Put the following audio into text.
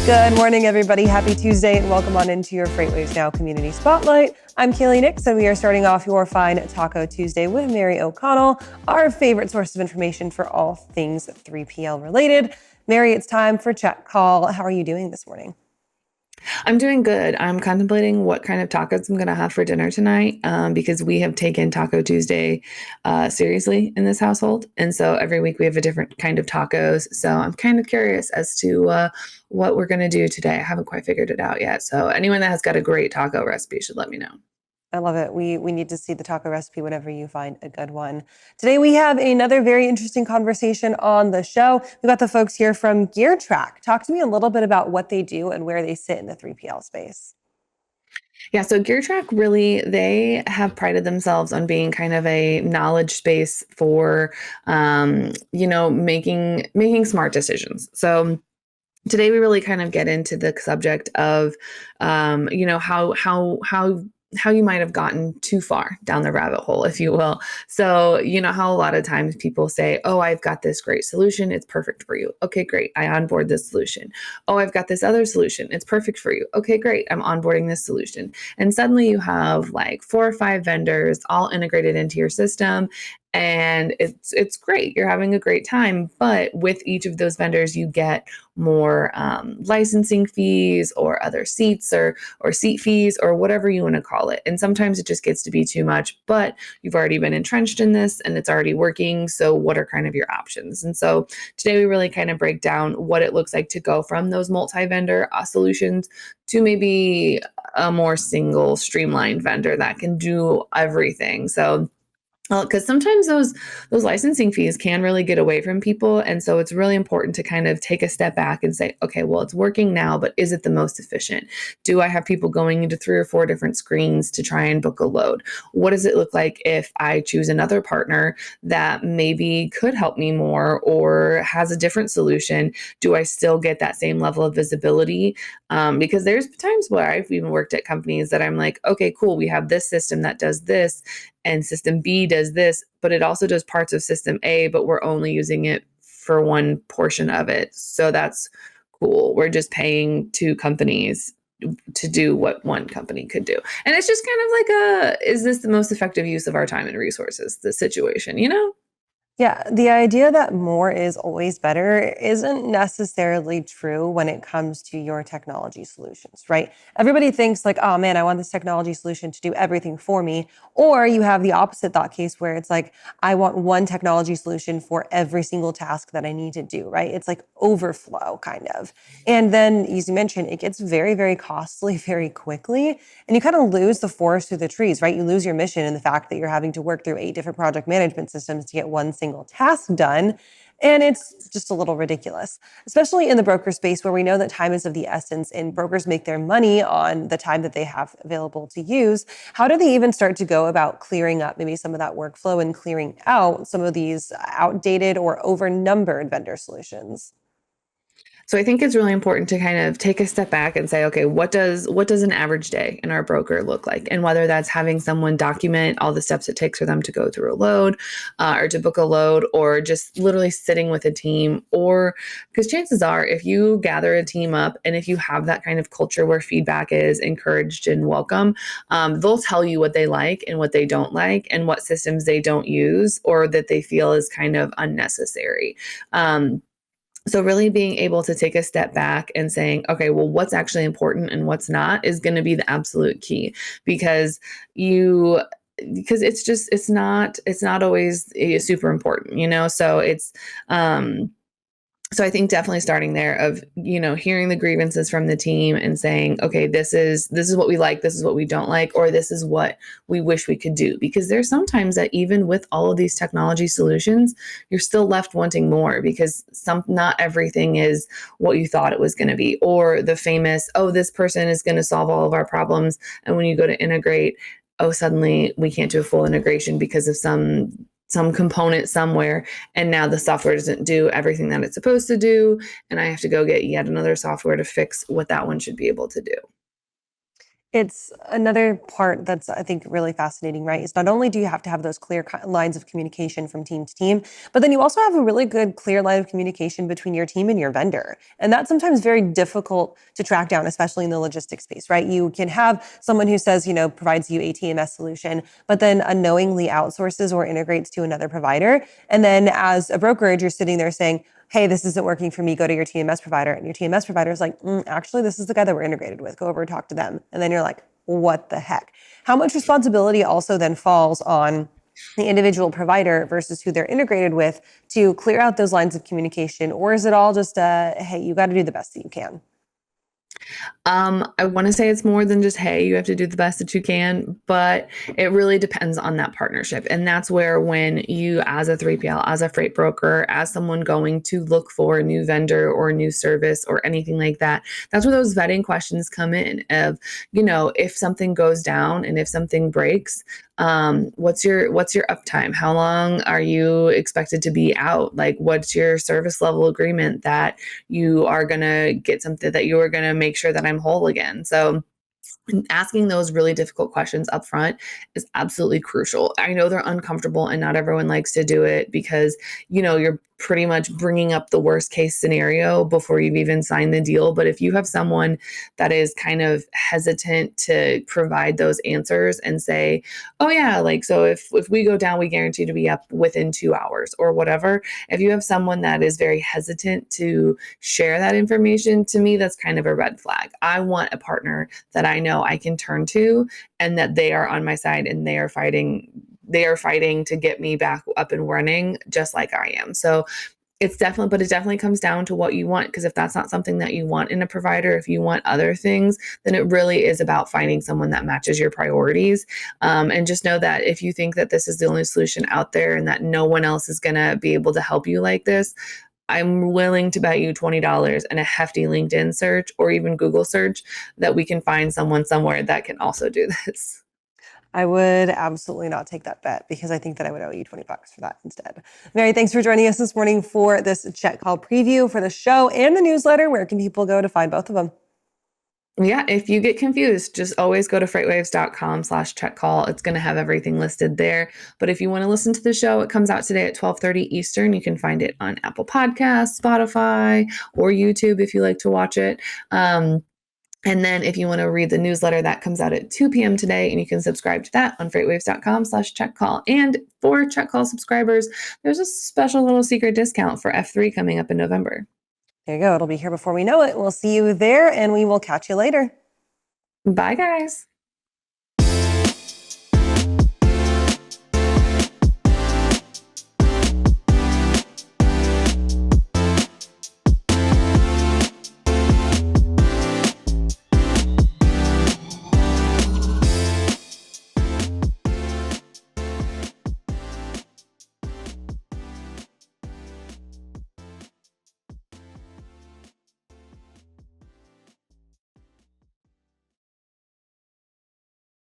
Good morning, everybody. Happy Tuesday and welcome on into your FreightWaves Now Community Spotlight. I'm Kaylee Nix and we are starting off your fine Taco Tuesday with Mary O'Connell, our favorite source of information for all things 3PL related. Mary, it's time for Chat Call. How are you doing this morning? I'm doing good. I'm contemplating what kind of tacos I'm going to have for dinner tonight because we have taken Taco Tuesday seriously in this household. And so every week we have a different kind of tacos. So I'm kind of curious as to what we're going to do today. I haven't quite figured it out yet. So anyone that has got a great taco recipe should let me know. I love it. We need to see the taco recipe whenever you find a good one. Today we have another very interesting conversation on the show. We've got the folks here from GearTrack. Talk to me a little bit about what they do and where they sit in the 3PL space. Yeah, so GearTrack really, they have prided themselves on being kind of a knowledge space for, making smart decisions. So today we really kind of get into the subject of, how you might have gotten too far down the rabbit hole, if you will. So, you know how a lot of times people say, oh, I've got this great solution. It's perfect for you. Okay, great. I onboard this solution. Oh, I've got this other solution. It's perfect for you. Okay, great. I'm onboarding this solution. And suddenly you have like 4 or 5 vendors all integrated into your system. And it's great. You're having a great time. But with each of those vendors, you get more licensing fees or other seats or seat fees or whatever you want to call it. And sometimes it just gets to be too much, but you've already been entrenched in this and it's already working. So what are kind of your options? And so today we really kind of break down what it looks like to go from those multi-vendor solutions to maybe a more single streamlined vendor that can do everything. So because sometimes those licensing fees can really get away from people. And so it's really important to kind of take a step back and say, okay, well, it's working now, but is it the most efficient? Do I have people going into 3 or 4 different screens to try and book a load? What does it look like if I choose another partner that maybe could help me more or has a different solution? Do I still get that same level of visibility? Because there's times where I've even worked at companies that I'm like, okay, cool, we have this system that does this, and system B does this, but it also does parts of system A, but we're only using it for one portion of it. So that's cool. We're just paying 2 companies to do what one company could do. And it's just kind of like is this the most effective use of our time and resources, the situation, you know? Yeah, the idea that more is always better isn't necessarily true when it comes to your technology solutions, right? Everybody thinks like, oh man, I want this technology solution to do everything for me. Or you have the opposite thought case where it's like, I want one technology solution for every single task that I need to do, right? It's like overflow kind of. And then, as you mentioned, it gets very, very costly very quickly. And you kind of lose the forest through the trees, right? You lose your mission in the fact that you're having to work through 8 different project management systems to get one single task done. And it's just a little ridiculous, especially in the broker space where we know that time is of the essence and brokers make their money on the time that they have available to use. How do they even start to go about clearing up maybe some of that workflow and clearing out some of these outdated or overnumbered vendor solutions? So I think it's really important to kind of take a step back and say, okay, what does an average day in our broker look like? And whether that's having someone document all the steps it takes for them to go through a load or to book a load, or just literally sitting with a team, or because chances are if you gather a team up and if you have that kind of culture where feedback is encouraged and welcome, they'll tell you what they like and what they don't like and what systems they don't use or that they feel is kind of unnecessary. So really being able to take a step back and saying, okay, well, what's actually important and what's not is going to be the absolute key, because it's not always super important, you know? So so I think definitely starting there of, hearing the grievances from the team and saying, okay, this is what we like, this is what we don't like, or this is what we wish we could do. Because there's sometimes that even with all of these technology solutions, you're still left wanting more because not everything is what you thought it was going to be. Or the famous, oh, this person is going to solve all of our problems. And when you go to integrate, oh, suddenly we can't do a full integration because of some component somewhere, and now the software doesn't do everything that it's supposed to do, and I have to go get yet another software to fix what that one should be able to do. It's another part that's, I think, really fascinating, right? Is not only do you have to have those clear lines of communication from team to team, but then you also have a really good, clear line of communication between your team and your vendor. And that's sometimes very difficult to track down, especially in the logistics space, right? You can have someone who says, provides you a TMS solution, but then unknowingly outsources or integrates to another provider. And then as a brokerage, you're sitting there saying, hey, this isn't working for me, go to your TMS provider. And your TMS provider is like, actually, this is the guy that we're integrated with. Go over and talk to them. And then you're like, what the heck? How much responsibility also then falls on the individual provider versus who they're integrated with to clear out those lines of communication? Or is it all just, hey, you got to do the best that you can? I want to say it's more than just, hey, you have to do the best that you can, but it really depends on that partnership. And that's where when you, as a 3PL, as a freight broker, as someone going to look for a new vendor or a new service or anything like that, that's where those vetting questions come in of, if something goes down and if something breaks, what's your uptime? How long are you expected to be out? Like, what's your service level agreement that you are going to get something that you are going to make sure that I'm whole again? So asking those really difficult questions up front is absolutely crucial. I know they're uncomfortable and not everyone likes to do it because, you're pretty much bringing up the worst case scenario before you've even signed the deal. But if you have someone that is kind of hesitant to provide those answers and say, oh yeah, like, so if we go down, we guarantee to be up within 2 hours or whatever. If you have someone that is very hesitant to share that information, to me, that's kind of a red flag. I want a partner that I know I can turn to and that they are on my side and they are fighting to get me back up and running just like I am. So it definitely comes down to what you want. Because if that's not something that you want in a provider, if you want other things, then it really is about finding someone that matches your priorities. And just know that if you think that this is the only solution out there and that no one else is going to be able to help you like this, I'm willing to bet you $20 and a hefty LinkedIn search or even Google search that we can find someone somewhere that can also do this. I would absolutely not take that bet because I think that I would owe you $20 for that instead. Mary, thanks for joining us this morning for this Check Call preview for the show and the newsletter. Where can people go to find both of them? Yeah, if you get confused, just always go to freightwaves.com/checkcall. It's going to have everything listed there. But if you want to listen to the show, it comes out today at 12:30 Eastern. You can find it on Apple Podcasts, Spotify, or YouTube if you like to watch it. And then if you want to read the newsletter, that comes out at 2 p.m. today, and you can subscribe to that on freightwaves.com/checkcall. And for Check Call subscribers, there's a special little secret discount for F3 coming up in November. There you go. It'll be here before we know it. We'll see you there, and we will catch you later. Bye, guys.